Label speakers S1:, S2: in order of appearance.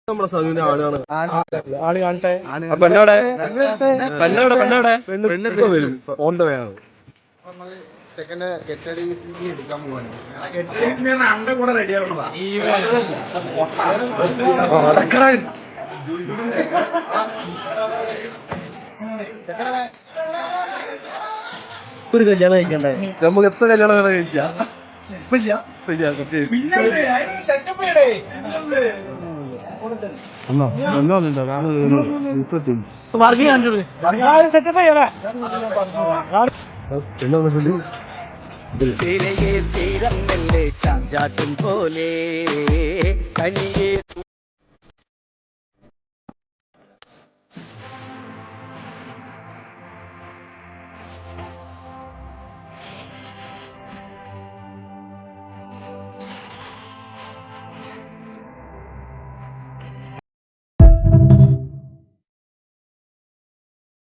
S1: നമ്മളെ സനുവിന്റെ ആളാണ്.
S2: ആള് കാണട്ടെ.
S1: വരും ഓൺ ദ വേ ആണ്.
S2: ഒരു കല്യാണം കഴിക്കണ്ടേ?
S1: നമുക്ക് എത്ര കല്യാണം വേണം കഴിക്കാം.
S3: തീരയെ തീരം നെല്ല് ചാഞ്ചാട്ടും പോലെ കനിയെ